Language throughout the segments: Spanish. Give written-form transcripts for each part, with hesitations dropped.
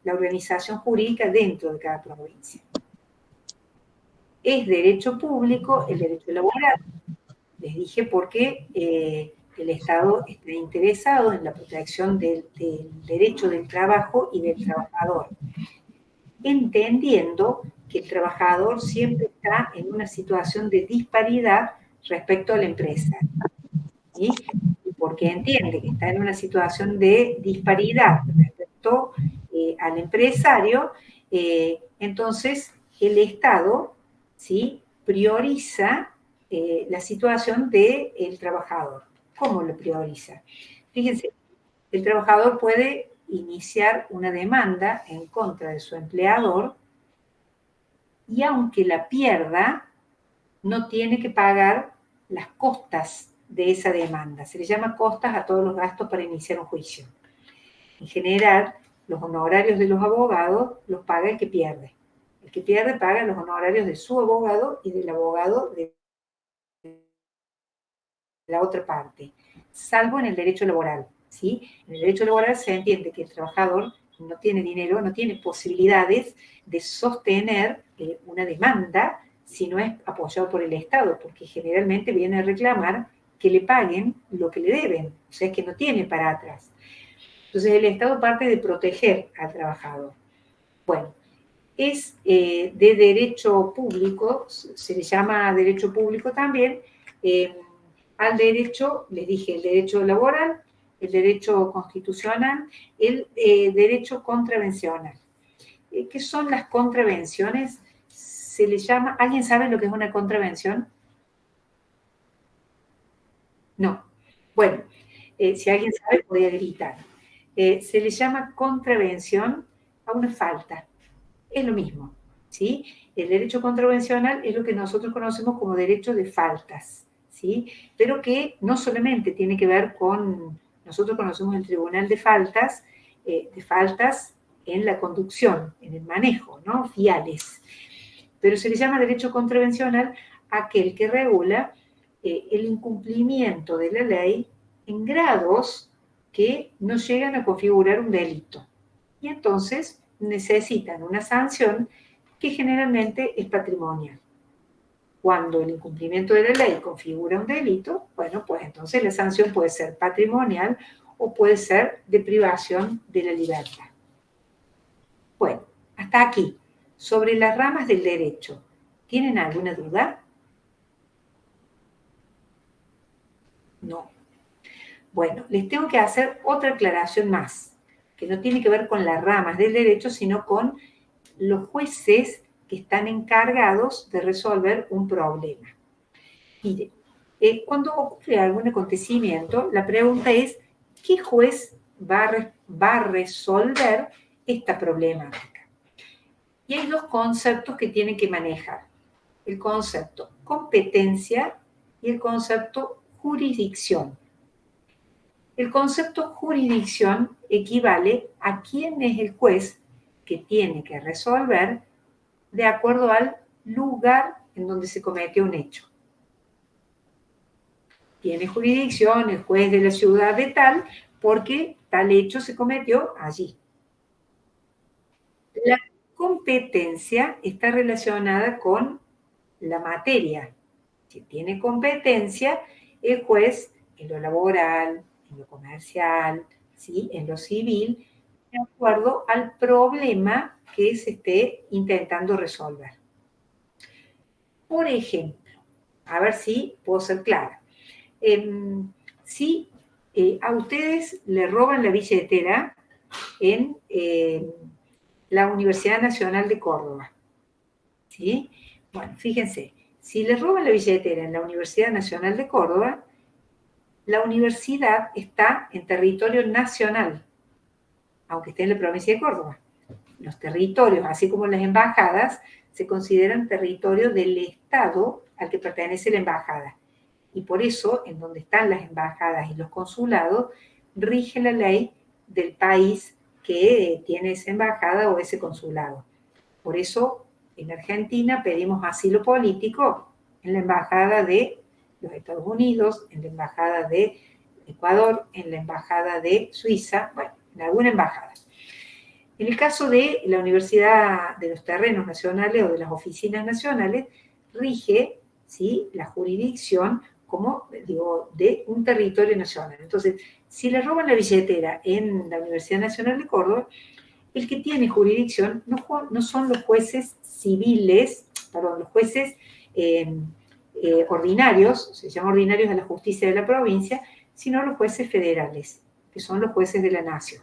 la organización jurídica dentro de cada provincia. Es derecho público el derecho laboral. Les dije porque el Estado está interesado en la protección del derecho del trabajo y del trabajador, entendiendo que el trabajador siempre está en una situación de disparidad respecto a la empresa. ¿Sí? Y porque entiende que está en una situación de disparidad respecto al empresario, entonces el Estado, ¿sí?, prioriza la situación del trabajador. ¿Cómo lo prioriza? Fíjense, el trabajador puede iniciar una demanda en contra de su empleador y aunque la pierda, no tiene que pagar las costas de esa demanda. Se le llama costas a todos los gastos para iniciar un juicio. En general, los honorarios de los abogados los paga el que pierde. El que pierde paga los honorarios de su abogado y del abogado de la otra parte, salvo en el derecho laboral, ¿sí? En el derecho laboral se entiende que el trabajador no tiene dinero, no tiene posibilidades de sostener una demanda si no es apoyado por el Estado, porque generalmente viene a reclamar que le paguen lo que le deben, o sea, es que no tiene para atrás. Entonces el Estado parte de proteger al trabajador. Bueno, es de derecho público, se le llama derecho público también, al derecho, les dije, el derecho laboral, el derecho constitucional, el derecho contravencional. ¿Qué son las contravenciones? Se le llama, ¿alguien sabe lo que es una contravención? No. Bueno, si alguien sabe, podría gritar. Se le llama contravención a una falta. Es lo mismo, ¿sí? El derecho contravencional es lo que nosotros conocemos como derecho de faltas, ¿sí? Pero que no solamente tiene que ver con, nosotros conocemos el tribunal de faltas en la conducción, en el manejo, ¿no? Fiales. Pero se le llama derecho contravencional aquel que regula el incumplimiento de la ley en grados que no llegan a configurar un delito. Y entonces necesitan una sanción que generalmente es patrimonial. Cuando el incumplimiento de la ley configura un delito, bueno, pues entonces la sanción puede ser patrimonial o puede ser de privación de la libertad. Bueno, hasta aquí. Sobre las ramas del derecho, ¿tienen alguna duda? No. Bueno, les tengo que hacer otra aclaración más, que no tiene que ver con las ramas del derecho, sino con los jueces que están encargados de resolver un problema. Mire, cuando ocurre algún acontecimiento, la pregunta es, ¿qué juez va a resolver esta problemática? Y hay dos conceptos que tienen que manejar. El concepto competencia y el concepto jurisdicción. El concepto jurisdicción equivale a quién es el juez que tiene que resolver de acuerdo al lugar en donde se cometió un hecho. Tiene jurisdicción el juez de la ciudad de tal porque tal hecho se cometió allí. La competencia está relacionada con la materia. Si tiene competencia, el juez en lo laboral, en lo comercial, ¿sí?, en lo civil, de acuerdo al problema que se esté intentando resolver. Por ejemplo, a ver si puedo ser clara. Si a ustedes le roban la billetera en la Universidad Nacional de Córdoba, ¿sí? Bueno, fíjense, si les roban la billetera en la Universidad Nacional de Córdoba, la universidad está en territorio nacional, aunque esté en la provincia de Córdoba. Los territorios, así como las embajadas, se consideran territorio del Estado al que pertenece la embajada. Y por eso, en donde están las embajadas y los consulados, rige la ley del país que tiene esa embajada o ese consulado. Por eso, en Argentina pedimos asilo político en la embajada de los Estados Unidos, en la embajada de Ecuador, en la embajada de Suiza, bueno, en alguna embajada. En el caso de la Universidad de los Terrenos Nacionales o de las oficinas nacionales, rige, ¿sí?, la jurisdicción como, digo, de un territorio nacional. Entonces, si le roban la billetera en la Universidad Nacional de Córdoba, el que tiene jurisdicción no son los jueces civiles, perdón, los jueces ordinarios, se llaman ordinarios de la justicia de la provincia, sino los jueces federales, que son los jueces de la nación.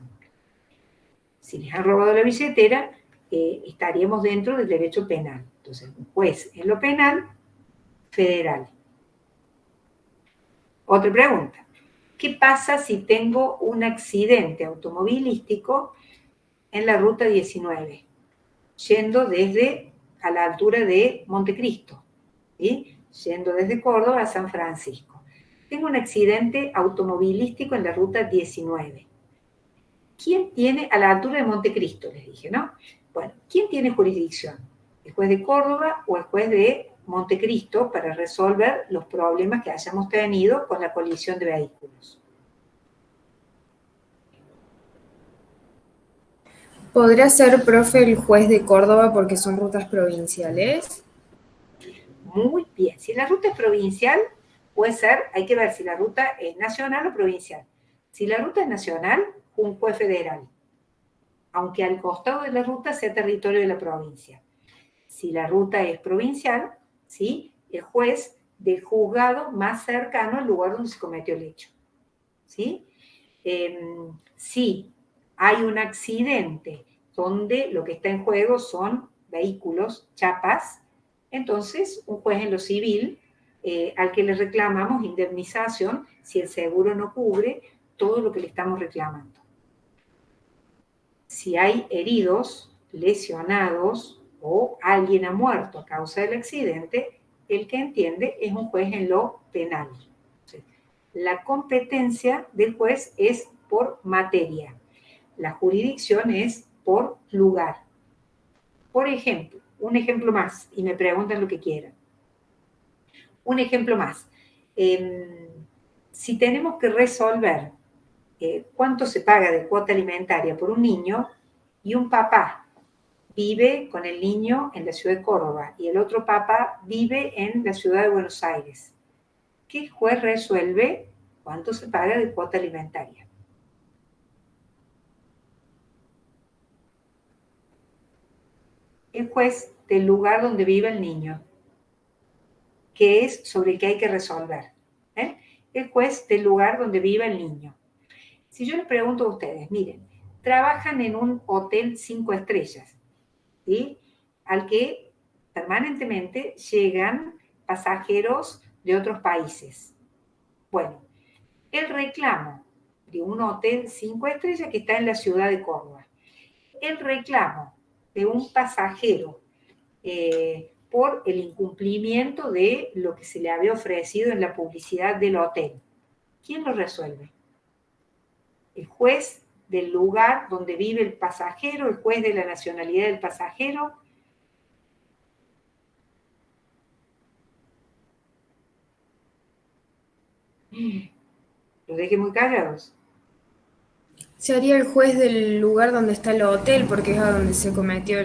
Si les han robado la billetera, estaríamos dentro del derecho penal. Entonces, un juez en lo penal, federal. Otra pregunta. ¿Qué pasa si tengo un accidente automovilístico en la ruta 19, yendo desde a la altura de Montecristo, ¿sí?, yendo desde Córdoba a San Francisco? Tengo un accidente automovilístico en la ruta 19. ¿Quién tiene, a la altura de Montecristo, les dije, ¿no? Bueno, ¿quién tiene jurisdicción? ¿El juez de Córdoba o el juez de Montecristo para resolver los problemas que hayamos tenido con la colisión de vehículos? ¿Podría ser, profe, el juez de Córdoba porque son rutas provinciales? Muy bien. Si la ruta es provincial, puede ser, hay que ver si la ruta es nacional o provincial. Si la ruta es nacional, un juez federal, aunque al costado de la ruta sea territorio de la provincia. Si la ruta es provincial, ¿sí?, el juez del juzgado más cercano al lugar donde se cometió el hecho. ¿Sí? Si hay un accidente donde lo que está en juego son vehículos, chapas, entonces un juez en lo civil al que le reclamamos indemnización si el seguro no cubre todo lo que le estamos reclamando. Si hay heridos, lesionados o alguien ha muerto a causa del accidente, el que entiende es un juez en lo penal. La competencia del juez es por materia. La jurisdicción es por lugar. Por ejemplo, un ejemplo más, y me preguntan lo que quieran. Un ejemplo más. Si tenemos que resolver cuánto se paga de cuota alimentaria por un niño y un papá vive con el niño en la ciudad de Córdoba y el otro papá vive en la ciudad de Buenos Aires, ¿qué juez resuelve cuánto se paga de cuota alimentaria? El juez del lugar donde vive el niño, que es sobre el que hay que resolver. El juez del lugar donde vive el niño. Si yo les pregunto a ustedes, miren, trabajan en un hotel 5 estrellas, ¿sí?, al que permanentemente llegan pasajeros de otros países. Bueno, el reclamo de un hotel 5 estrellas que está en la ciudad de Córdoba, el reclamo de un pasajero por el incumplimiento de lo que se le había ofrecido en la publicidad del hotel, ¿quién lo resuelve? El juez del lugar donde vive el pasajero, el juez de la nacionalidad del pasajero. Los dejé muy callados. Se haría el juez del lugar donde está el hotel porque es a donde se cometió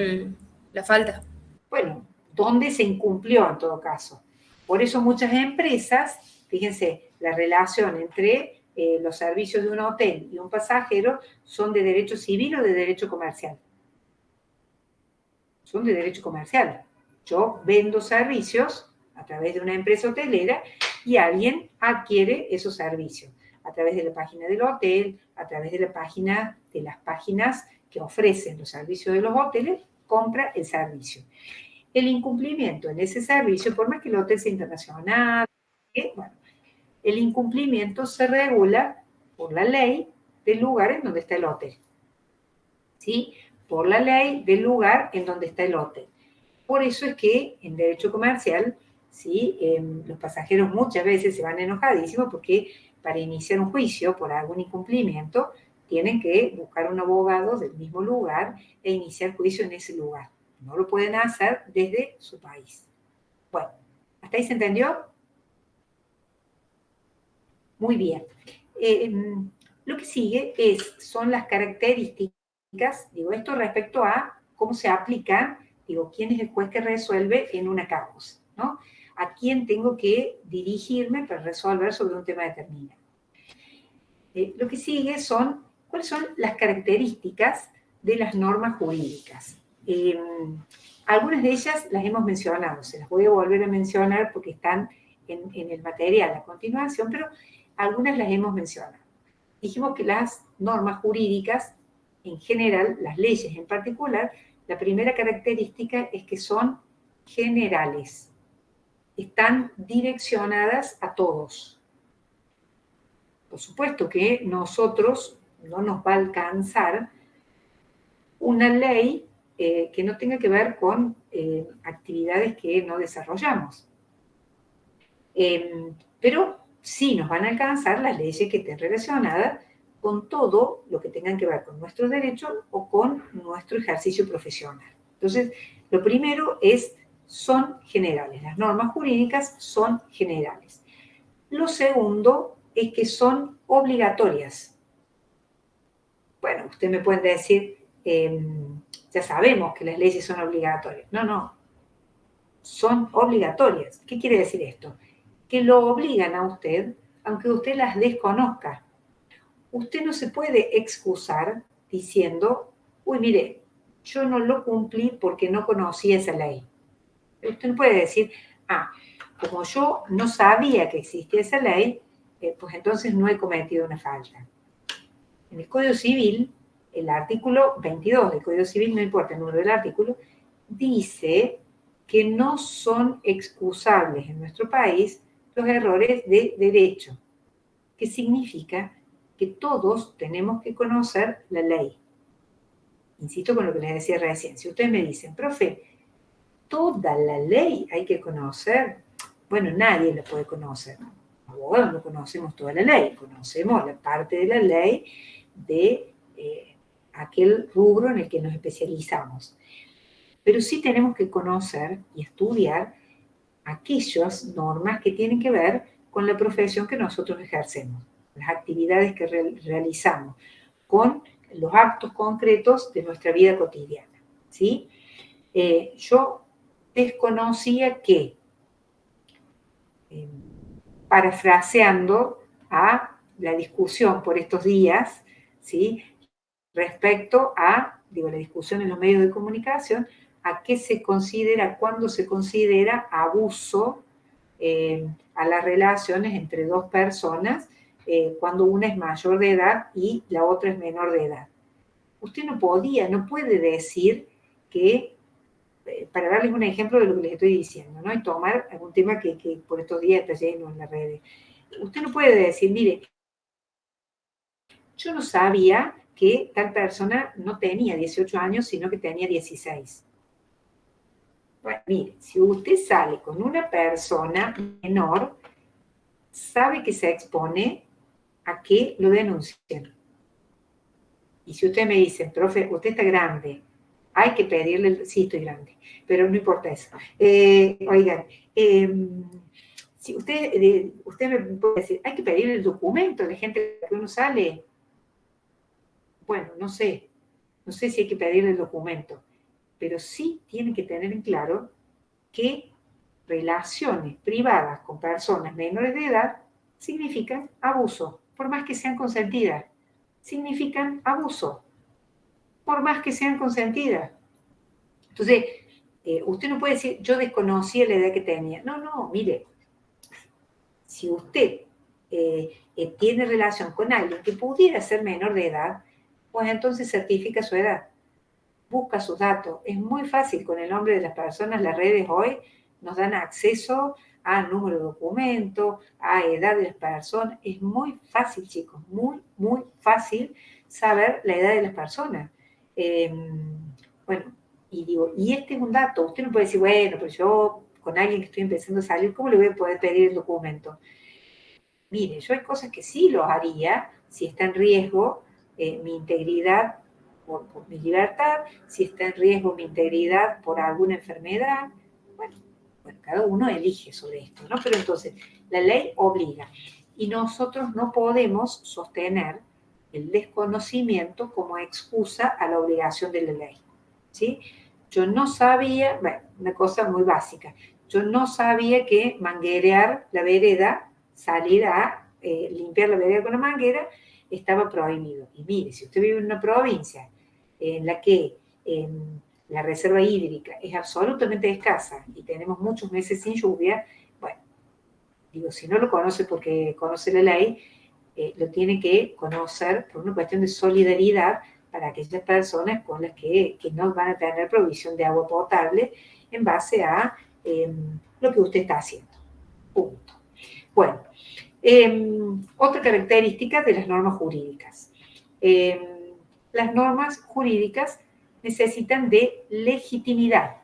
la falta. Bueno, ¿dónde se incumplió en todo caso? Por eso muchas empresas, fíjense, la relación entre los servicios de un hotel y un pasajero son de derecho civil o de derecho comercial. Son de derecho comercial. Yo vendo servicios a través de una empresa hotelera y alguien adquiere esos servicios a través de la página del hotel, a través de la página, de las páginas que ofrecen los servicios de los hoteles, compra el servicio. El incumplimiento en ese servicio, por más que el hotel sea internacional, bueno, el incumplimiento se regula por la ley del lugar en donde está el hotel. ¿Sí? Por la ley del lugar en donde está el hotel. Por eso es que en derecho comercial, ¿sí?, los pasajeros muchas veces se van enojadísimos porque para iniciar un juicio por algún incumplimiento tienen que buscar un abogado del mismo lugar e iniciar juicio en ese lugar. No lo pueden hacer desde su país. Bueno, ¿hasta ahí se entendió? Muy bien. Lo que sigue son las características digo, esto respecto a cómo se aplica, digo, quién es el juez que resuelve en una causa, ¿no? A quién tengo que dirigirme para resolver sobre un tema determinado. Lo que sigue son, ¿cuáles son las características de las normas jurídicas? Algunas de ellas las hemos mencionado, se las voy a volver a mencionar porque están en el material a continuación, pero algunas las hemos mencionado. Dijimos que las normas jurídicas, en general, las leyes en particular, la primera característica es que son generales, están direccionadas a todos. Por supuesto que nosotros no nos va a alcanzar una ley que no tenga que ver con actividades que no desarrollamos. Pero sí nos van a alcanzar las leyes que estén relacionadas con todo lo que tengan que ver con nuestros derechos o con nuestro ejercicio profesional. Entonces, lo primero son generales. Las normas jurídicas son generales. Lo segundo es que son obligatorias. Bueno, usted me puede decir, ya sabemos que las leyes son obligatorias. No, son obligatorias. ¿Qué quiere decir esto? Que lo obligan a usted, aunque usted las desconozca. Usted no se puede excusar diciendo, uy, mire, yo no lo cumplí porque no conocía esa ley. Usted no puede decir, como yo no sabía que existía esa ley, pues entonces no he cometido una falta. En el Código Civil, el artículo 22 del Código Civil, no importa el número del artículo, dice que no son excusables en nuestro país los errores de derecho, que significa que todos tenemos que conocer la ley. Insisto con lo que les decía recién. Si ustedes me dicen, profe, toda la ley hay que conocer, bueno, nadie la puede conocer. Los abogados no conocemos toda la ley, conocemos la parte de la ley de aquel rubro en el que nos especializamos. Pero sí tenemos que conocer y estudiar aquellas normas que tienen que ver con la profesión que nosotros ejercemos, las actividades que realizamos, con los actos concretos de nuestra vida cotidiana, ¿sí? Yo desconocía que, parafraseando a la discusión por estos días, ¿sí? Respecto a, la discusión en los medios de comunicación, a qué se considera, cuándo se considera abuso a las relaciones entre dos personas, cuando una es mayor de edad y la otra es menor de edad. Usted no puede decir que, para darles un ejemplo de lo que les estoy diciendo, ¿no? Y tomar algún tema que por estos días está lleno en las redes. Usted no puede decir, mire, yo no sabía que tal persona no tenía 18 años, sino que tenía 16. Bueno, mire, si usted sale con una persona menor, sabe que se expone a que lo denuncien. Y si usted me dice, profe, usted está grande, hay que pedirle, sí, estoy grande, pero no importa eso. Oigan, si usted me puede decir, hay que pedirle el documento a la gente que uno sale. Bueno, no sé si hay que pedirle el documento, pero sí tienen que tener en claro que relaciones privadas con personas menores de edad significan abuso, por más que sean consentidas. Significan abuso, por más que sean consentidas. Entonces, usted no puede decir, yo desconocía la edad que tenía. No, mire, si usted tiene relación con alguien que pudiera ser menor de edad, pues entonces certifica su edad, busca sus datos. Es muy fácil con el nombre de las personas, las redes hoy nos dan acceso a número de documento, a edad de las personas. Es muy fácil, chicos, muy, muy fácil saber la edad de las personas. Bueno, y este es un dato. Usted no puede decir, bueno, pero yo con alguien que estoy empezando a salir, ¿cómo le voy a poder pedir el documento? Mire, yo hay cosas que sí lo haría si está en riesgo mi integridad por mi libertad, si está en riesgo mi integridad por alguna enfermedad. Bueno, cada uno elige sobre esto, ¿no? Pero entonces, la ley obliga. Y nosotros no podemos sostener el desconocimiento como excusa a la obligación de la ley, ¿sí? Yo no sabía, bueno, una cosa muy básica, yo no sabía que manguerear la vereda, salir a limpiar la vereda con la manguera, estaba prohibido. Y mire, si usted vive en una provincia en la que la reserva hídrica es absolutamente escasa y tenemos muchos meses sin lluvia, bueno, digo, si no lo conoce porque conoce la ley, lo tiene que conocer por una cuestión de solidaridad para aquellas personas con las que no van a tener provisión de agua potable en base a lo que usted está haciendo. Punto. Bueno, otra característica de las normas jurídicas. Las normas jurídicas necesitan de legitimidad,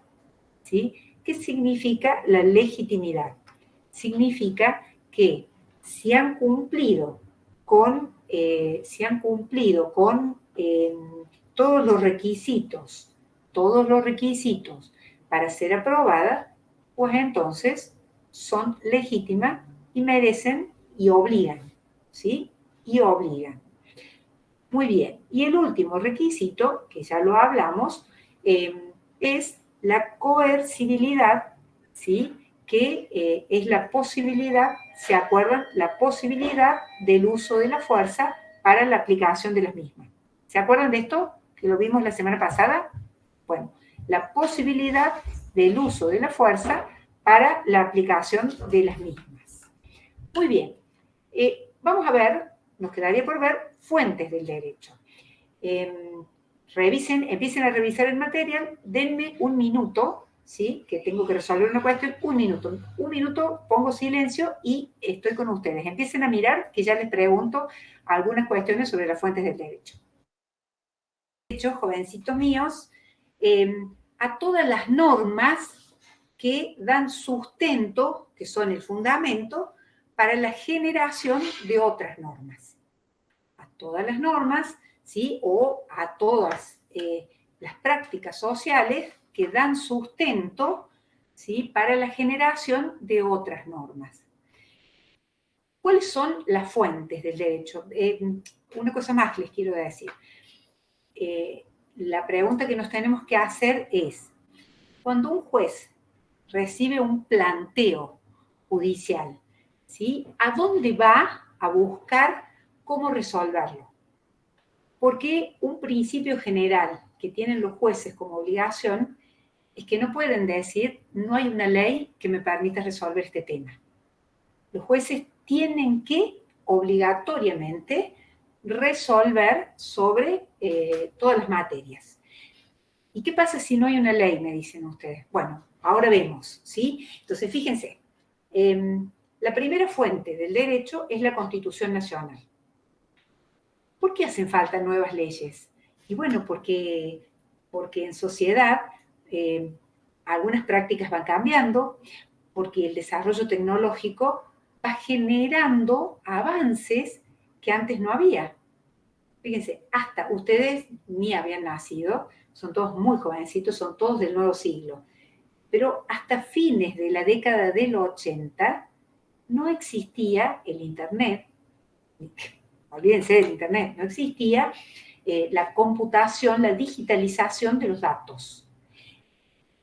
¿sí? ¿Qué significa la legitimidad? Significa que si han cumplido con todos los requisitos para ser aprobada, pues entonces son legítimas y merecen y obligan, ¿sí? Y obligan. Muy bien. Y el último requisito, que ya lo hablamos, es la coercibilidad, ¿sí? Que es la posibilidad, ¿se acuerdan? La posibilidad del uso de la fuerza para la aplicación de las mismas. ¿Se acuerdan de esto? Que lo vimos la semana pasada. Bueno, la posibilidad del uso de la fuerza para la aplicación de las mismas. Muy bien. Vamos a ver, nos quedaría por ver fuentes del derecho. Empiecen a revisar el material, denme un minuto, ¿sí? Que tengo que resolver una cuestión, un minuto, pongo silencio y estoy con ustedes. Empiecen a mirar, que ya les pregunto algunas cuestiones sobre las fuentes del derecho. De hecho, jovencitos míos, a todas las normas que dan sustento, que son el fundamento, para la generación de otras normas. A todas las normas, ¿sí? O a todas las prácticas sociales que dan sustento, ¿sí? Para la generación de otras normas. ¿Cuáles son las fuentes del derecho? Una cosa más les quiero decir. La pregunta que nos tenemos que hacer es, cuando un juez recibe un planteo judicial, ¿sí? ¿A dónde va a buscar cómo resolverlo? Porque un principio general que tienen los jueces como obligación es que no pueden decir, no hay una ley que me permita resolver este tema. Los jueces tienen que obligatoriamente resolver sobre todas las materias. ¿Y qué pasa si no hay una ley, me dicen ustedes? Bueno, ahora vemos, ¿sí? Entonces, fíjense, la primera fuente del derecho es la Constitución Nacional. ¿Por qué hacen falta nuevas leyes? Y bueno, porque en sociedad algunas prácticas van cambiando, porque el desarrollo tecnológico va generando avances que antes no había. Fíjense, hasta ustedes ni habían nacido, son todos muy jovencitos, son todos del nuevo siglo, pero hasta fines de la década del 80 no existía el Internet. Olvídense del Internet, no existía la computación, la digitalización de los datos.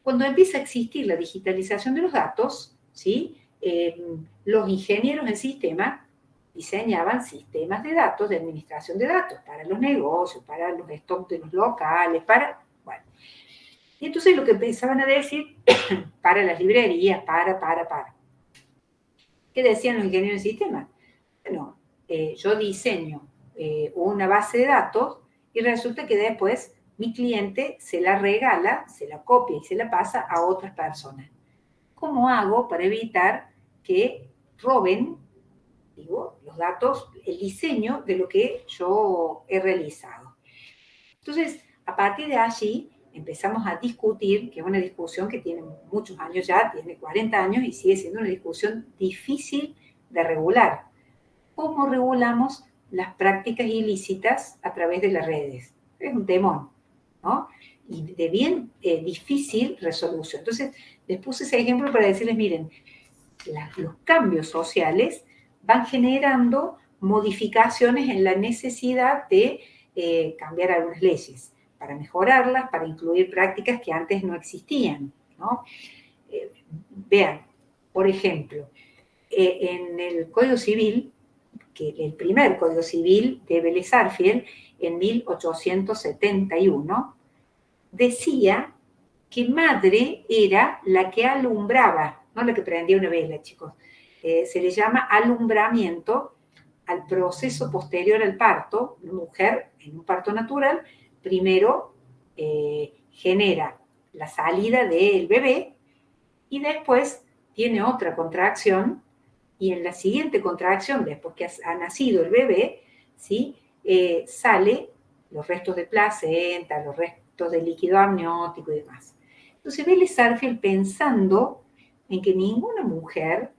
Cuando empieza a existir la digitalización de los datos, ¿sí? Los ingenieros en sistemas diseñaban sistemas de datos, de administración de datos, para los negocios, para los stocks de los locales, bueno. Y entonces lo que empezaban a decir, para las librerías, ¿Qué decían los ingenieros en sistemas? Bueno, yo diseño una base de datos y resulta que después mi cliente se la regala, se la copia y se la pasa a otras personas. ¿Cómo hago para evitar que roben, los datos, el diseño de lo que yo he realizado? Entonces, a partir de allí empezamos a discutir, que es una discusión que tiene muchos años ya, tiene 40 años y sigue siendo una discusión difícil de regular. ¿Cómo regulamos las prácticas ilícitas a través de las redes? Es un temón, ¿no? Y de bien difícil resolución. Entonces, les puse ese ejemplo para decirles, miren, los cambios sociales van generando modificaciones en la necesidad de cambiar algunas leyes, para mejorarlas, para incluir prácticas que antes no existían, ¿no? Vean, por ejemplo, en el Código Civil, que el primer Código Civil de Vélez Sarsfield, en 1871, decía que madre era la que alumbraba, no la que prendía una vela, chicos. Se le llama alumbramiento al proceso posterior al parto. La mujer, en un parto natural, primero genera la salida del bebé y después tiene otra contracción, y en la siguiente contracción, después que ha nacido el bebé, ¿sí? Sale los restos de placenta, los restos de líquido amniótico y demás. Entonces, Vélez Sarsfield, pensando en que ninguna mujer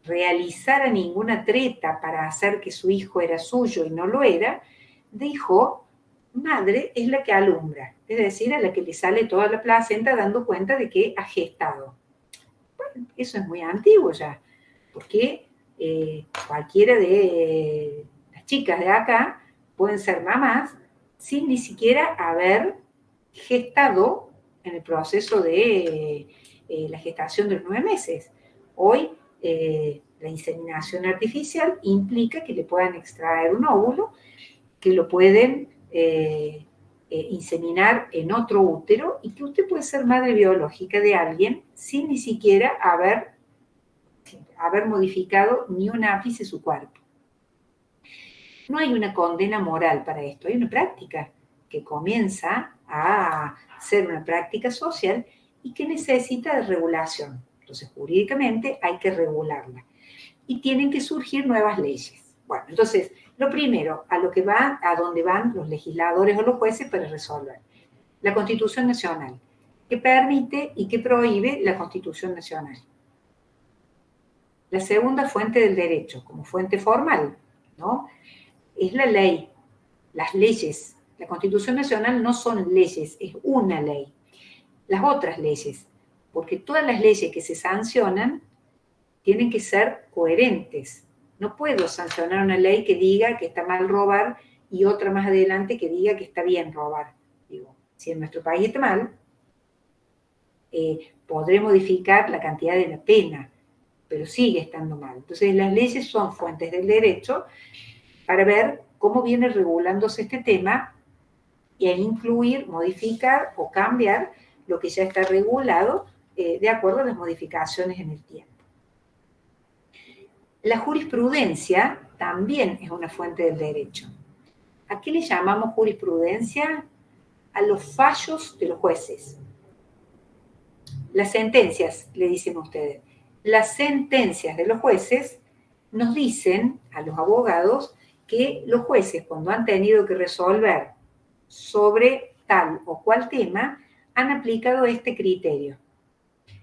realizara ninguna treta para hacer que su hijo era suyo y no lo era, dijo, madre es la que alumbra, es decir, a la que le sale toda la placenta dando cuenta de que ha gestado. Bueno, eso es muy antiguo ya, porque cualquiera de las chicas de acá pueden ser mamás sin ni siquiera haber gestado en el proceso de la gestación de los 9 meses. Hoy la inseminación artificial implica que le puedan extraer un óvulo, que lo pueden inseminar en otro útero y que usted puede ser madre biológica de alguien sin ni siquiera haber modificado ni un ápice de su cuerpo. No hay una condena moral para esto, hay una práctica que comienza a ser una práctica social y que necesita de regulación. Entonces, jurídicamente hay que regularla. Y tienen que surgir nuevas leyes. Bueno, entonces, lo primero, a dónde van los legisladores o los jueces para resolver. La Constitución Nacional, que permite y que prohíbe la Constitución Nacional. La segunda fuente del derecho, como fuente formal, ¿no? Es la ley, las leyes. La Constitución Nacional no son leyes, es una ley. Las otras leyes, porque todas las leyes que se sancionan tienen que ser coherentes. No puedo sancionar una ley que diga que está mal robar y otra más adelante que diga que está bien robar. Digo, si en nuestro país está mal, podré modificar la cantidad de la pena, pero sigue estando mal. Entonces, las leyes son fuentes del derecho para ver cómo viene regulándose este tema e incluir, modificar o cambiar lo que ya está regulado de acuerdo a las modificaciones en el tiempo. La jurisprudencia también es una fuente del derecho. ¿A qué le llamamos jurisprudencia? A los fallos de los jueces. Las sentencias, le dicen ustedes. Las sentencias de los jueces nos dicen a los abogados que los jueces, cuando han tenido que resolver sobre tal o cual tema, han aplicado este criterio.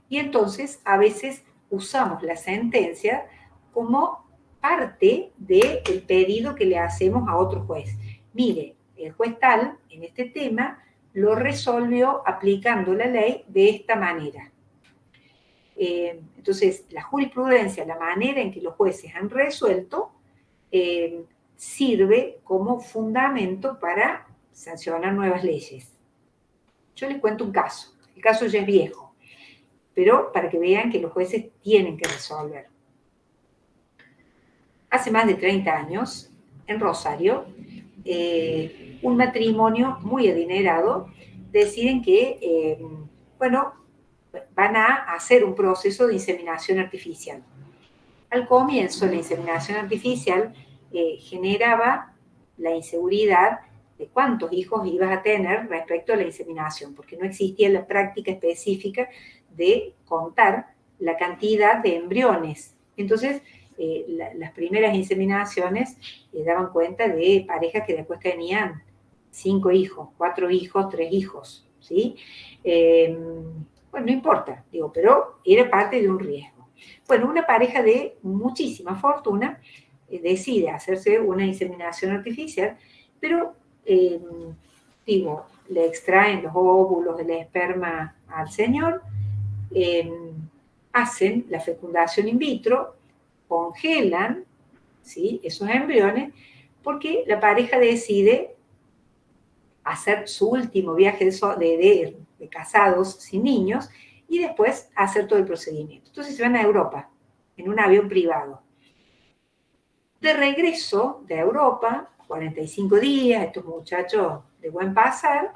Y entonces, a veces usamos la sentencia como parte del pedido que le hacemos a otro juez. Mire, el juez tal, en este tema, lo resolvió aplicando la ley de esta manera. Entonces, la jurisprudencia, la manera en que los jueces han resuelto, sirve como fundamento para sancionar nuevas leyes. Yo les cuento un caso. El caso ya es viejo, pero para que vean que los jueces tienen que resolver. Hace más de 30 años, en Rosario, un matrimonio muy adinerado deciden que, van a hacer un proceso de inseminación artificial. Al comienzo, la inseminación artificial generaba la inseguridad de cuántos hijos ibas a tener respecto a la inseminación, porque no existía la práctica específica de contar la cantidad de embriones. Entonces, las primeras inseminaciones daban cuenta de parejas que después tenían 5 hijos, 4 hijos, 3 hijos, ¿sí? Bueno, no importa, digo, pero era parte de un riesgo. Bueno, una pareja de muchísima fortuna decide hacerse una inseminación artificial, pero, le extraen los óvulos, el esperma al señor, hacen la fecundación in vitro, congelan, ¿sí?, esos embriones, porque la pareja decide hacer su último viaje de casados sin niños y después hacer todo el procedimiento. Entonces se van a Europa, en un avión privado. De regreso de Europa, 45 días, estos muchachos de buen pasar,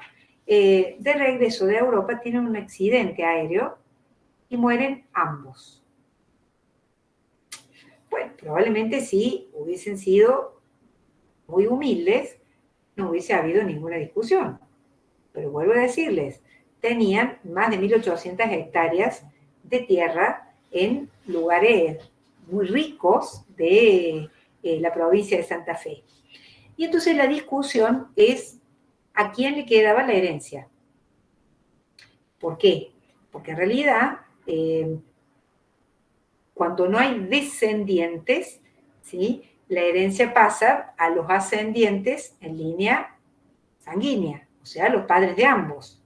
de regreso de Europa tienen un accidente aéreo y mueren ambos. Bueno, probablemente si hubiesen sido muy humildes, no hubiese habido ninguna discusión. Pero vuelvo a decirles, tenían más de 1.800 hectáreas de tierra en lugares muy ricos de la provincia de Santa Fe. Y entonces la discusión es a quién le quedaba la herencia. ¿Por qué? Porque en realidad, cuando no hay descendientes, ¿sí?, la herencia pasa a los ascendientes en línea sanguínea, o sea, los padres de ambos.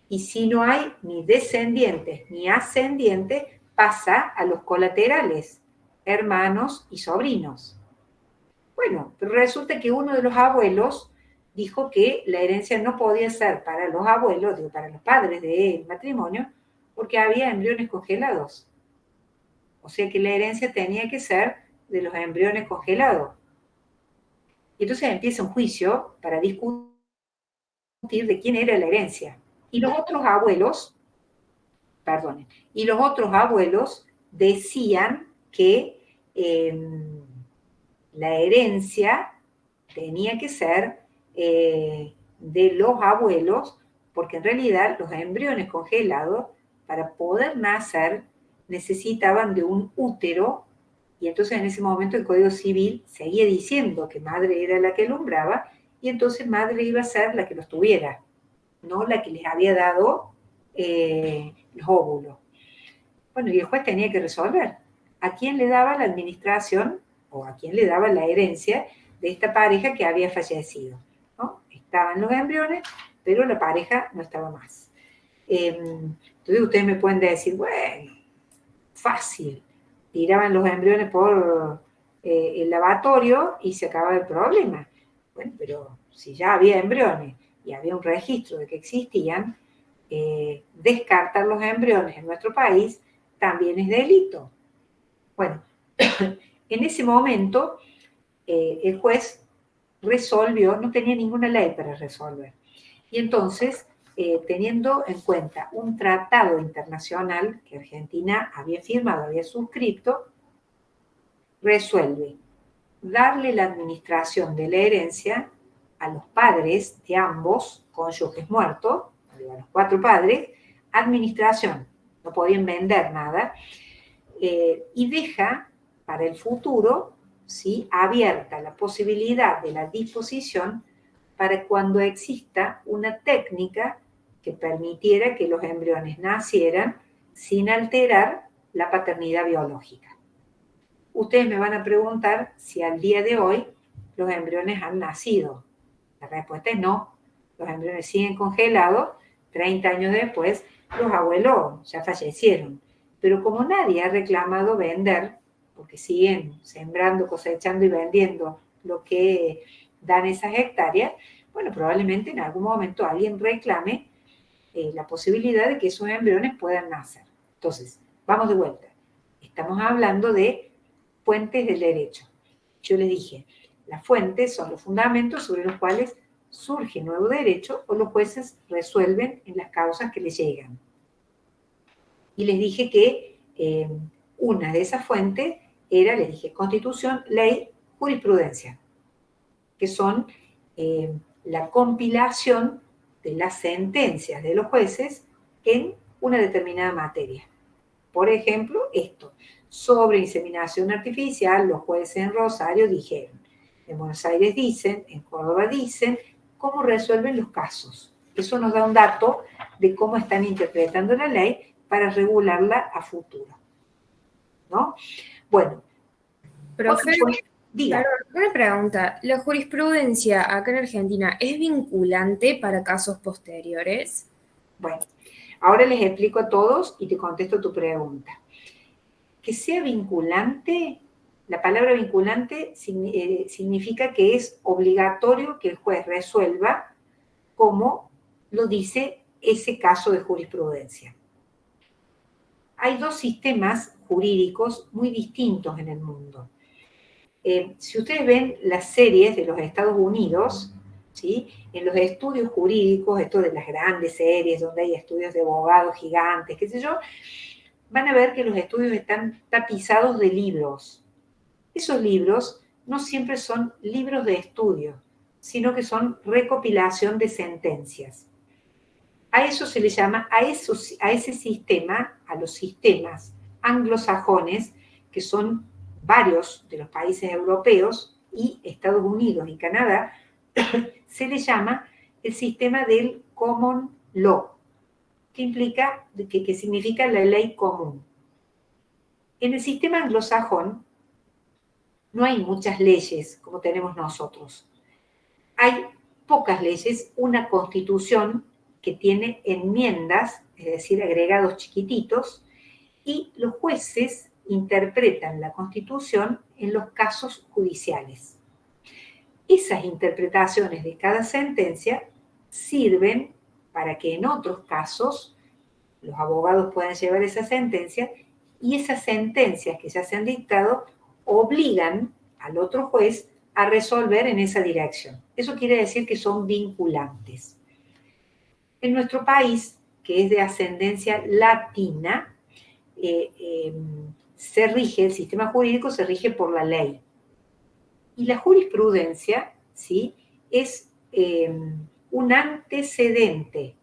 Y si no hay ni descendientes ni ascendientes, pasa a los colaterales, hermanos y sobrinos. Bueno, pero resulta que uno de los abuelos dijo que la herencia no podía ser para los abuelos, digo, para los padres del matrimonio, porque había embriones congelados. O sea que la herencia tenía que ser de los embriones congelados. Y entonces empieza un juicio para discutir de quién era la herencia. Y los otros abuelos, y los otros abuelos decían que la herencia tenía que ser de los abuelos, porque en realidad los embriones congelados, para poder nacer, necesitaban de un útero, y entonces en ese momento el Código Civil seguía diciendo que madre era la que alumbraba, y entonces madre iba a ser la que los tuviera, no la que les había dado los óvulos. Bueno, y el juez tenía que resolver a quién le daba la administración o a quién le daba la herencia de esta pareja que había fallecido, ¿no? Estaban los embriones, pero la pareja no estaba más. Entonces ustedes me pueden decir, bueno, fácil, tiraban los embriones por el lavatorio y se acababa el problema. Bueno, pero si ya había embriones y había un registro de que existían, descartar los embriones en nuestro país también es delito. Bueno, en ese momento el juez resolvió, no tenía ninguna ley para resolver. Y entonces, teniendo en cuenta un tratado internacional que Argentina había firmado, había suscrito, resuelve darle la administración de la herencia a los padres de ambos cónyuges muertos, a los 4 padres, administración, no podían vender nada, y deja para el futuro, ¿sí?, abierta la posibilidad de la disposición para cuando exista una técnica que permitiera que los embriones nacieran sin alterar la paternidad biológica. Ustedes me van a preguntar si al día de hoy los embriones han nacido. La respuesta es no. Los embriones siguen congelados. 30 años después, los abuelos ya fallecieron. Pero como nadie ha reclamado vender, porque siguen sembrando, cosechando y vendiendo lo que dan esas hectáreas, bueno, probablemente en algún momento alguien reclame la posibilidad de que esos embriones puedan nacer. Entonces, vamos de vuelta. Estamos hablando de fuentes del derecho. Yo les dije, las fuentes son los fundamentos sobre los cuales surge nuevo derecho o los jueces resuelven en las causas que les llegan. Y les dije que una de esas fuentes era, les dije, Constitución, ley, jurisprudencia, que son la compilación de las sentencias de los jueces en una determinada materia. Por ejemplo, esto, sobre inseminación artificial, los jueces en Rosario dijeron, en Buenos Aires dicen, en Córdoba dicen, cómo resuelven los casos. Eso nos da un dato de cómo están interpretando la ley para regularla a futuro, ¿no? Bueno. Profe, diga. Una pregunta. ¿La jurisprudencia acá en Argentina es vinculante para casos posteriores? Bueno, ahora les explico a todos y te contesto tu pregunta. Que sea vinculante La palabra vinculante significa que es obligatorio que el juez resuelva como lo dice ese caso de jurisprudencia. Hay dos sistemas jurídicos muy distintos en el mundo. Si ustedes ven las series de los Estados Unidos, ¿sí? En los estudios jurídicos, esto de las grandes series donde hay estudios de abogados gigantes, qué sé yo, van a ver que los estudios están tapizados de libros. Esos libros no siempre son libros de estudio, sino que son recopilación de sentencias. A eso se le llama, a ese sistema, a los sistemas anglosajones, que son varios de los países europeos y Estados Unidos y Canadá, se le llama el sistema del common law, que significa la ley común. En el sistema anglosajón no hay muchas leyes como tenemos nosotros. Hay pocas leyes, una constitución que tiene enmiendas, es decir, agregados chiquititos, y los jueces interpretan la Constitución en los casos judiciales. Esas interpretaciones de cada sentencia sirven para que en otros casos los abogados puedan llevar esa sentencia y esas sentencias que ya se han dictado obligan al otro juez a resolver en esa dirección. Eso quiere decir que son vinculantes. En nuestro país, que es de ascendencia latina, el sistema jurídico se rige por la ley. Y la jurisprudencia, ¿sí?, es un antecedente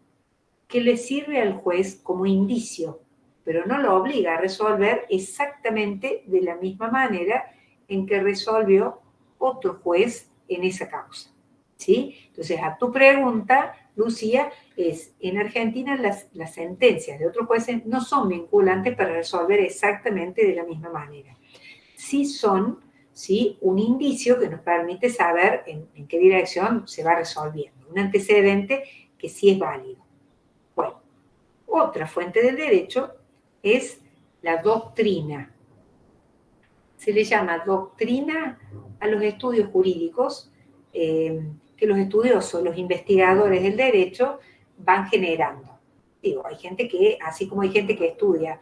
que le sirve al juez como indicio, pero no lo obliga a resolver exactamente de la misma manera en que resolvió otro juez en esa causa, ¿sí? Entonces, a tu pregunta, Lucía, en Argentina las sentencias de otros jueces no son vinculantes para resolver exactamente de la misma manera. Sí son, ¿sí?, un indicio que nos permite saber en qué dirección se va resolviendo, un antecedente que sí es válido. Bueno, otra fuente del derecho es la doctrina. Se le llama doctrina a los estudios jurídicos que los estudiosos, los investigadores del derecho van generando. Digo, hay gente que, así como hay gente que estudia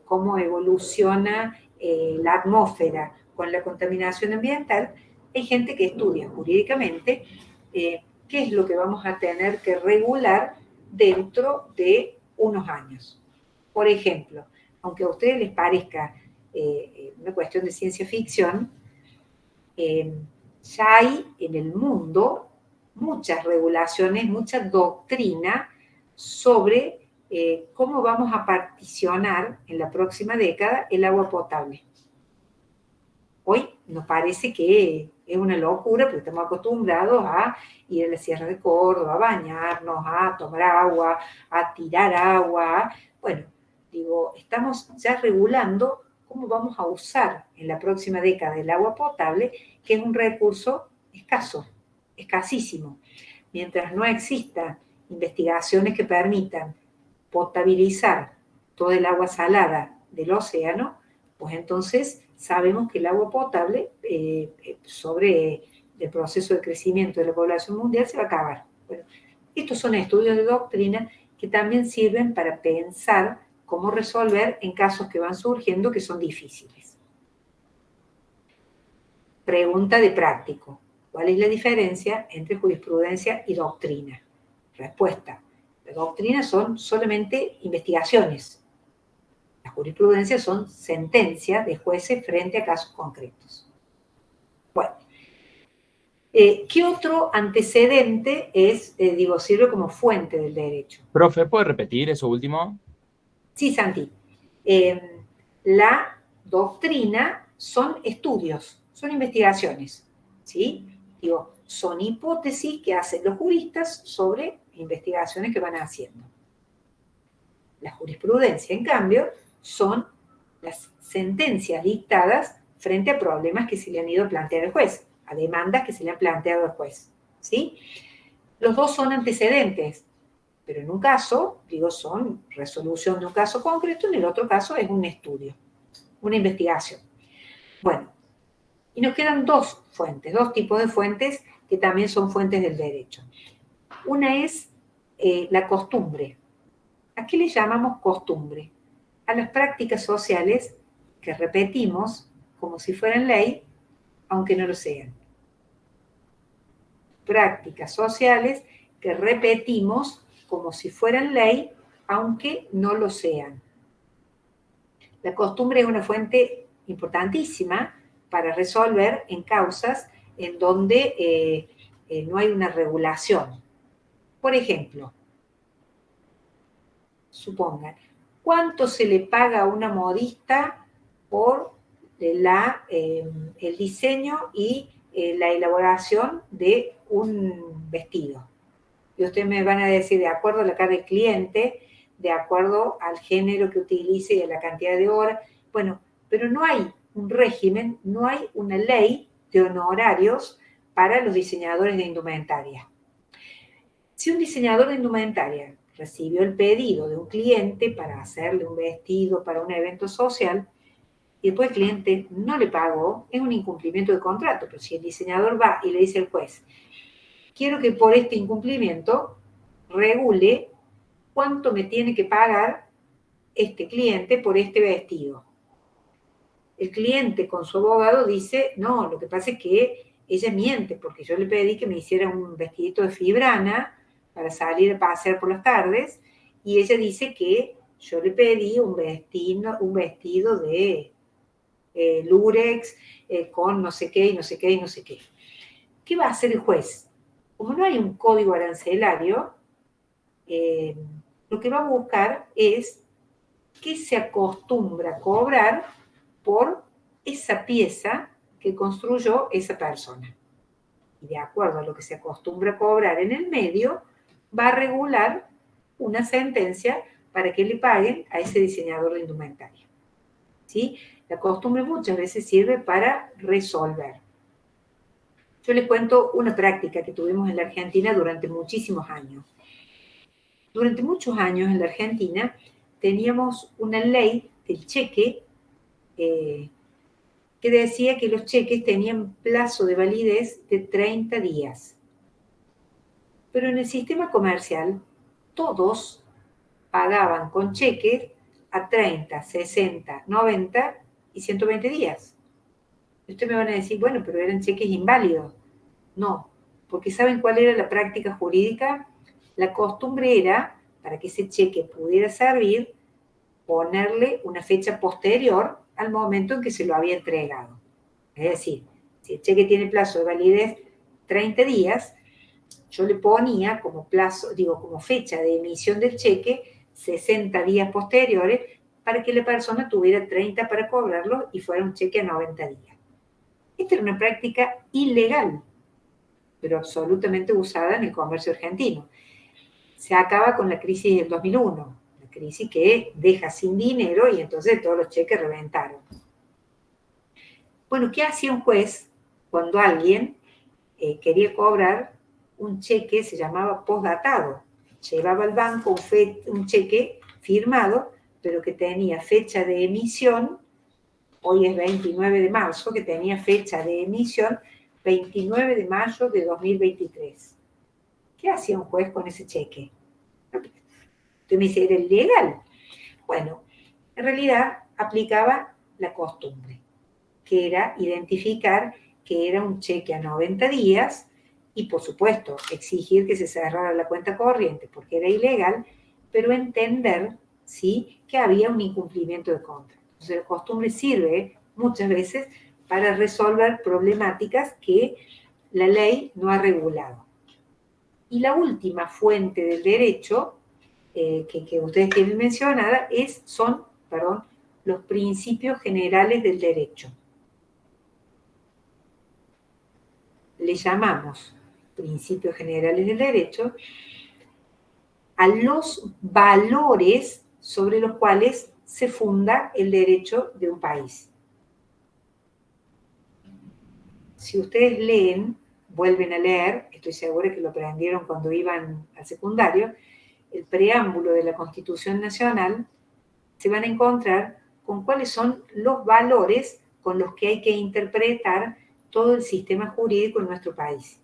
cómo evoluciona la atmósfera con la contaminación ambiental, hay gente que estudia jurídicamente qué es lo que vamos a tener que regular dentro de unos años. Por ejemplo, aunque a ustedes les parezca una cuestión de ciencia ficción, ya hay en el mundo muchas regulaciones, mucha doctrina sobre cómo vamos a particionar en la próxima década el agua potable. Hoy nos parece que es una locura porque estamos acostumbrados a ir a la Sierra de Córdoba, a bañarnos, a tomar agua, a tirar agua. Bueno, digo, estamos ya regulando cómo vamos a usar en la próxima década el agua potable, que es un recurso escaso, escasísimo. Mientras no existan investigaciones que permitan potabilizar todo el agua salada del océano, pues entonces sabemos que el agua potable, sobre el proceso de crecimiento de la población mundial, se va a acabar. Bueno, estos son estudios de doctrina que también sirven para pensar cómo resolver en casos que van surgiendo que son difíciles. Pregunta de práctico. ¿Cuál es la diferencia entre jurisprudencia y doctrina? Respuesta. La doctrina son solamente investigaciones. La jurisprudencia son sentencias de jueces frente a casos concretos. Bueno, ¿qué otro antecedente sirve como fuente del derecho? Profe, ¿puede repetir eso último? Sí, Santi. La doctrina son estudios, son investigaciones, ¿sí? Digo, son hipótesis que hacen los juristas sobre investigaciones que van haciendo. La jurisprudencia, en cambio, son las sentencias dictadas frente a problemas que se le han ido a plantear al juez, a demandas que se le han planteado al juez, ¿sí? Los dos son antecedentes, pero en un caso, son resolución de un caso concreto, en el otro caso es un estudio, una investigación. Bueno, Y nos quedan dos fuentes, dos tipos de fuentes que también son fuentes del derecho. Una es la costumbre. ¿A qué le llamamos costumbre? A las prácticas sociales que repetimos como si fueran ley, aunque no lo sean. Prácticas sociales que repetimos como si fueran ley, aunque no lo sean. La costumbre es una fuente importantísima para resolver en causas en donde no hay una regulación. Por ejemplo, supongan, ¿cuánto se le paga a una modista por el diseño y la elaboración de un vestido? Y ustedes me van a decir, de acuerdo a la cara del cliente, de acuerdo al género que utilice y a la cantidad de horas. Bueno, pero no hay un régimen, no hay una ley de honorarios para los diseñadores de indumentaria. Si un diseñador de indumentaria recibió el pedido de un cliente para hacerle un vestido para un evento social, y después el cliente no le pagó, es un incumplimiento de contrato. Pero si el diseñador va y le dice al juez, quiero que por este incumplimiento regule cuánto me tiene que pagar este cliente por este vestido. El cliente con su abogado dice, no, lo que pasa es que ella miente, porque yo le pedí que me hiciera un vestidito de fibrana para salir a pasear por las tardes, y ella dice que yo le pedí un vestido de lurex con no sé qué y no sé qué y no sé qué. ¿Qué va a hacer el juez? Como no hay un código arancelario, lo que va a buscar es qué se acostumbra a cobrar por esa pieza que construyó esa persona. Y de acuerdo a lo que se acostumbra a cobrar en el medio, va a regular una sentencia para que le paguen a ese diseñador de indumentaria. ¿Sí? La costumbre muchas veces sirve para resolver. Yo les cuento una práctica que tuvimos en la Argentina durante muchísimos años. Durante muchos años en la Argentina teníamos una ley del cheque que decía que los cheques tenían plazo de validez de 30 días. Pero en el sistema comercial todos pagaban con cheques a 30, 60, 90 y 120 días. Ustedes me van a decir, bueno, pero eran cheques inválidos. No, porque ¿saben cuál era la práctica jurídica? La costumbre era, para que ese cheque pudiera servir, ponerle una fecha posterior al momento en que se lo había entregado. Es decir, si el cheque tiene plazo de validez 30 días, yo le ponía como plazo, como fecha de emisión del cheque 60 días posteriores para que la persona tuviera 30 para cobrarlo y fuera un cheque a 90 días. Esta era una práctica ilegal, pero absolutamente usada en el comercio argentino. Se acaba con la crisis del 2001, la crisis que deja sin dinero y entonces todos los cheques reventaron. Bueno, ¿qué hacía un juez cuando alguien quería cobrar un cheque? Se llamaba postdatado. Llevaba al banco un cheque firmado, pero que tenía fecha de emisión, hoy es 29 de marzo, que tenía fecha de emisión 29 de mayo de 2023. ¿Qué hacía un juez con ese cheque? Usted me dice, ¿era ilegal? Bueno, en realidad aplicaba la costumbre, que era identificar que era un cheque a 90 días y, por supuesto, exigir que se cerrara la cuenta corriente porque era ilegal, pero entender, ¿sí?, que había un incumplimiento de contrato. Entonces, la costumbre sirve muchas veces para resolver problemáticas que la ley no ha regulado. Y la última fuente del derecho que ustedes tienen mencionada son los principios generales del derecho. Le llamamos principios generales del derecho a los valores sobre los cuales se funda el derecho de un país. Si ustedes leen, vuelven a leer, estoy segura que lo aprendieron cuando iban al secundario, el preámbulo de la Constitución Nacional, se van a encontrar con cuáles son los valores con los que hay que interpretar todo el sistema jurídico en nuestro país.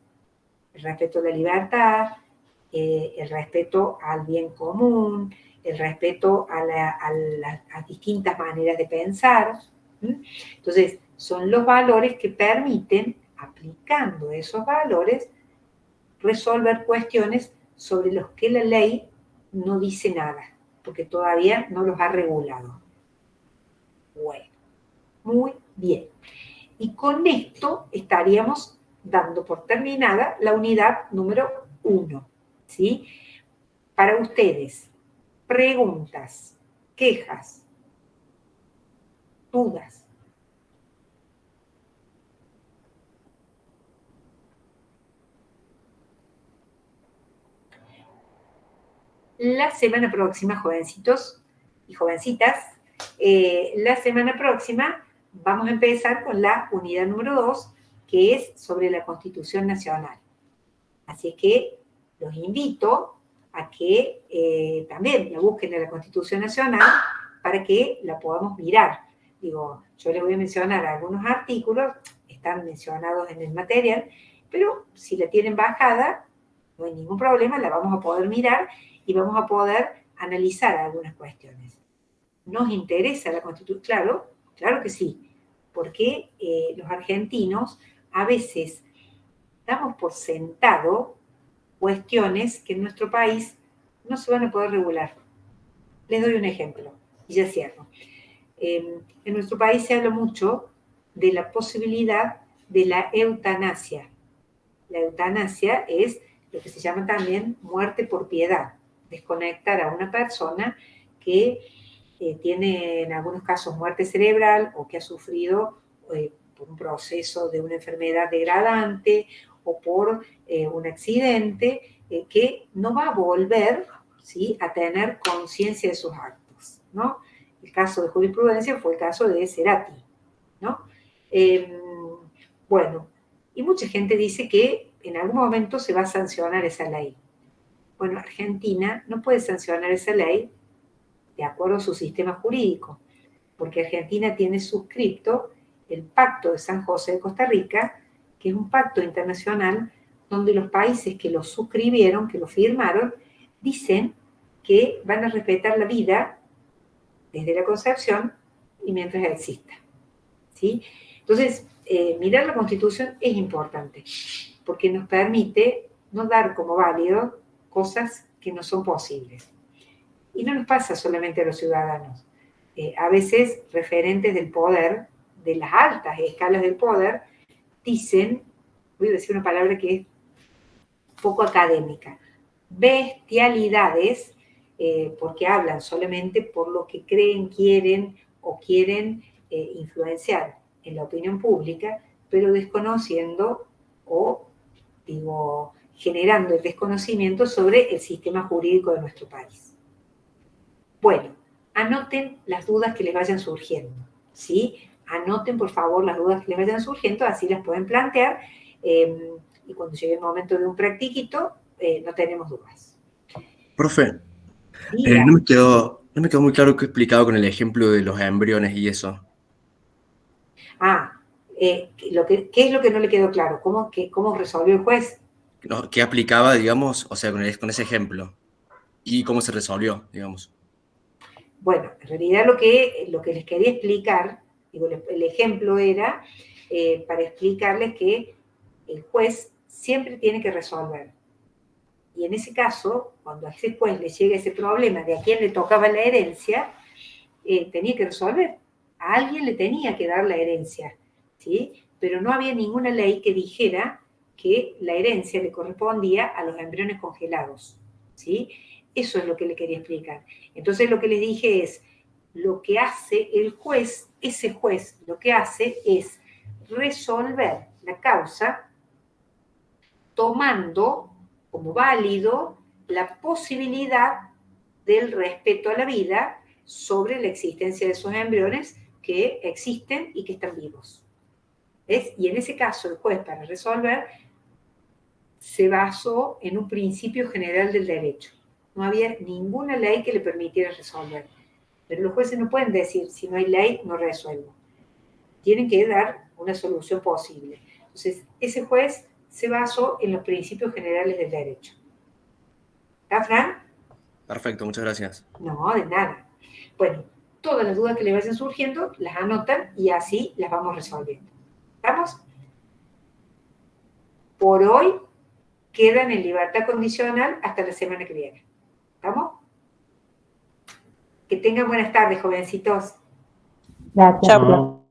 El respeto a la libertad, el respeto al bien común, el respeto a las distintas maneras de pensar. Entonces, son los valores que permiten, aplicando esos valores, resolver cuestiones sobre los que la ley no dice nada, porque todavía no los ha regulado. Bueno, muy bien. Y con esto estaríamos dando por terminada la unidad número 1, ¿sí? Para ustedes, preguntas, quejas, dudas. La semana próxima, jovencitos y jovencitas, la semana próxima vamos a empezar con la unidad número 2, que es sobre la Constitución Nacional. Así que los invito a que también la busquen en la Constitución Nacional para que la podamos mirar. Digo, yo les voy a mencionar algunos artículos, están mencionados en el material, pero si la tienen bajada, no hay ningún problema, la vamos a poder mirar y vamos a poder analizar algunas cuestiones. ¿Nos interesa la Constitución? Claro, claro que sí, porque los argentinos a veces damos por sentado cuestiones que en nuestro país no se van a poder regular. Les doy un ejemplo, y ya cierro. En nuestro país se habla mucho de la posibilidad de la eutanasia. La eutanasia es lo que se llama también muerte por piedad, desconectar a una persona que tiene en algunos casos muerte cerebral o que ha sufrido por un proceso de una enfermedad degradante o por un accidente que no va a volver, ¿sí?, a tener conciencia de sus actos, ¿no? El caso de jurisprudencia fue el caso de Cerati, ¿no? Bueno, y mucha gente dice que en algún momento se va a sancionar esa ley. Bueno, Argentina no puede sancionar esa ley de acuerdo a su sistema jurídico, porque Argentina tiene suscripto el Pacto de San José de Costa Rica, que es un pacto internacional donde los países que lo suscribieron, que lo firmaron, dicen que van a respetar la vida desde la concepción y mientras exista, ¿sí? Entonces, mirar la Constitución es importante, porque nos permite no dar como válido cosas que no son posibles. Y no nos pasa solamente a los ciudadanos. A veces referentes del poder, de las altas escalas del poder, dicen, voy a decir una palabra que es poco académica, bestialidades, porque hablan solamente por lo que creen, quieren o quieren influenciar en la opinión pública, pero desconociendo o, digo, generando el desconocimiento sobre el sistema jurídico de nuestro país. Bueno, anoten las dudas que les vayan surgiendo, ¿sí? Anoten, por favor, las dudas que les vayan surgiendo, así las pueden plantear, y cuando llegue el momento de un practiquito, no tenemos dudas. Profe, no me quedó muy claro qué explicado con el ejemplo de los embriones y eso. ¿Qué es lo que no le quedó claro? ¿Cómo resolvió el juez? No, ¿qué aplicaba, digamos, o sea, con ese ejemplo? ¿Y cómo se resolvió, digamos? Bueno, en realidad lo que les quería explicar, digo, el ejemplo era para explicarles que el juez siempre tiene que resolver. Y en ese caso, cuando a ese juez le llega ese problema de a quién le tocaba la herencia, tenía que resolver. A alguien le tenía que dar la herencia, ¿sí? Pero no había ninguna ley que dijera que la herencia le correspondía a los embriones congelados, ¿sí? Eso es lo que le quería explicar. Entonces lo que les dije es, lo que hace el juez, ese juez, lo que hace es resolver la causa tomando como válido la posibilidad del respeto a la vida sobre la existencia de esos embriones que existen y que están vivos. ¿Ves? Y en ese caso el juez, para resolver, se basó en un principio general del derecho. No había ninguna ley que le permitiera resolver. Pero los jueces no pueden decir, si no hay ley, no resuelvo. Tienen que dar una solución posible. Entonces, ese juez se basó en los principios generales del derecho. ¿Está, Fran? Perfecto, muchas gracias. No, de nada. Bueno, todas las dudas que le vayan surgiendo, las anotan y así las vamos resolviendo. ¿Estamos? Por hoy quedan en libertad condicional hasta la semana que viene. ¿Estamos? Que tengan buenas tardes, jovencitos. Gracias. Chao.